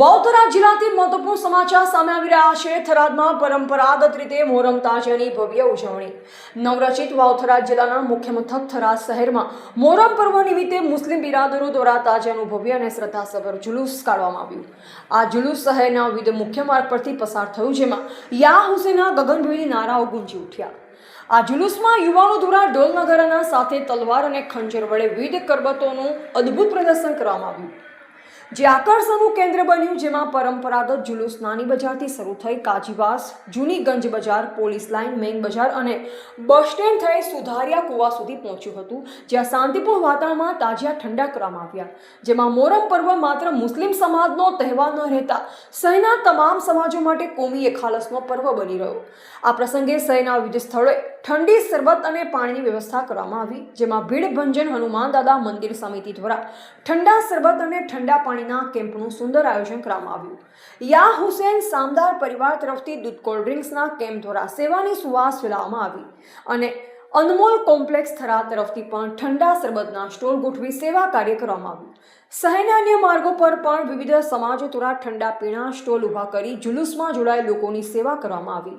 વાવથરા જિલ્લાથી મહત્વપૂર્ણ સમાચાર સામે આવી રહ્યા છે। થરાદમાં પરંપરાગત રીતે મોહરમ તાજિયાની ભવ્ય ઉજવણી। નવરચિત વાવથરા જિલ્લાના મુખ્ય મથક થરાદ શહેરમાં મોહરમ પર્વ નિમિત્તે મુસ્લિમ બિરાદરો દ્વારા તાજિયાનું ભવ્ય અને શ્રદ્ધાસભર જુલુસ કાઢવામાં આવ્યું। આ જુલુસ શહેરના વિવિધ મુખ્ય માર્ગ પરથી પસાર થયું, જેમાં યા હુસેનના ગગનભેદી નારાઓ ગુંજી ઉઠ્યા। આ જુલુસમાં યુવાનો દ્વારા ઢોલ નગારાના સાથે તલવાર અને ખંજર વડે વિવિધ કરબતોનું અદ્ભુત પ્રદર્શન કરવામાં આવ્યું, જે આકર્ષણનું કેન્દ્ર બન્યું। જેમાં પરંપરાગત જુલુસ નાની બજારથી શરૂ થઈ કાજીવાસ, જૂની ગંજ બજાર, પોલીસ લાઇન, મેઇન બજાર અને બસ સ્ટેન્ડ થઈ સુધારિયા કુવા સુધી પહોંચ્યું હતું, જ્યાં શાંતિપૂર્ણ વાતાવરણમાં તાજિયા ઠંડા કરવામાં આવ્યા। જેમાં મોહરમ પર્વ માત્ર મુસ્લિમ સમાજનો તહેવાર ન રહેતા શહેરના તમામ સમાજો માટે કોમી એખાલસનો પર્વ બની રહ્યો। આ પ્રસંગે શહેરના વિવિધ સ્થળોએ ઠંડી શરબત અને પાણીની વ્યવસ્થા કરવામાં આવી, જેમાં ભીડ ભંજન હનુમાન દાદા મંદિર સમિતિ દ્વારા ઠંડા શરબત અને ઠંડા પાણીના કેમ્પનું સુંદર આયોજન કરવામાં આવ્યું। યા હુસેન સામદાર પરિવાર તરફથી દૂધ કોલ્ડ ડ્રિંક્સના કેમ્પ દ્વારા સેવાની સુવાસ ફેલાવવામાં આવી અને અનમોલ કોમ્પ્લેક્સ થરા તરફથી પણ ઠંડા શરબતના સ્ટોલ ગોઠવી સેવા કાર્ય કરવામાં આવ્યું। શહેરના અન્ય માર્ગો પર પણ વિવિધ સમાજો દ્વારા ઠંડા પીણા સ્ટોલ ઊભા કરી જુલુસમાં જોડાયેલ લોકોની સેવા કરવામાં આવી।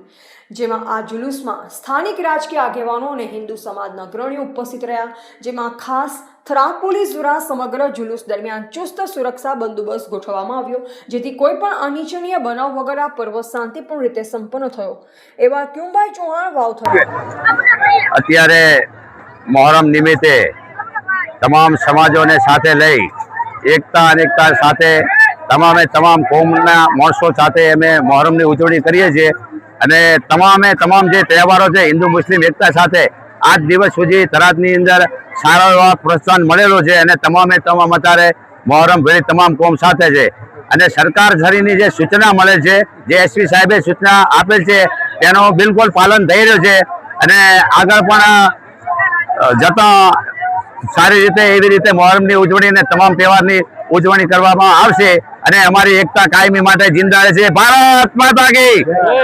જેમાં આ જુલુસમાં સ્થાનિક રાજકીય આગેવાનો અને હિન્દુ સમાજના અગ્રણીઓ ઉપસ્થિત રહ્યા, જેમાં ખાસ થરાદ પોલીસ દ્વારા સમગ્ર જુલુસ દરમિયાન ચુસ્ત સુરક્ષા બંદોબસ્ત ગોઠવવામાં આવ્યો, જેથી કોઈ પણ અનિચ્છનીય બનાવ વગર આ પર્વ શાંતિપૂર્ણ રીતે સંપન્ન થયો। એવા ક્યુમભાઈ ચૌહાણ વાવથરા। અત્યારે મોહરમ નિમિત્તે તમામ સમાજોને સાથે લઈ એકતા અનેકતા સાથે તમામ કોમના માણસો સાથે અમે મોહરમની ઉજવણી કરીએ છીએ અને તમામ જે તહેવારો છે હિન્દુ મુસ્લિમ એકતા સાથે આજ દિવસ સુધી થરાદની અંદર સારો એવો પ્રોત્સાહન મળેલો છે અને તમામ અત્યારે મોહરમ ભેળી તમામ કોમ સાથે છે અને સરકાર શ્રીની જે સૂચના મળે છે, જે એસપી સાહેબે સૂચના આપેલ છે તેનું બિલકુલ પાલન થઈ રહ્યું છે અને આગળ પણ જતા સારી રીતે એવી રીતે મોહરમની ઉજવણી અને તમામ તહેવારની ઉજવણી કરવામાં આવશે અને અમારી એકતા કાયમી માટે જિંદા રહેશે। ભારત માતા કી જય।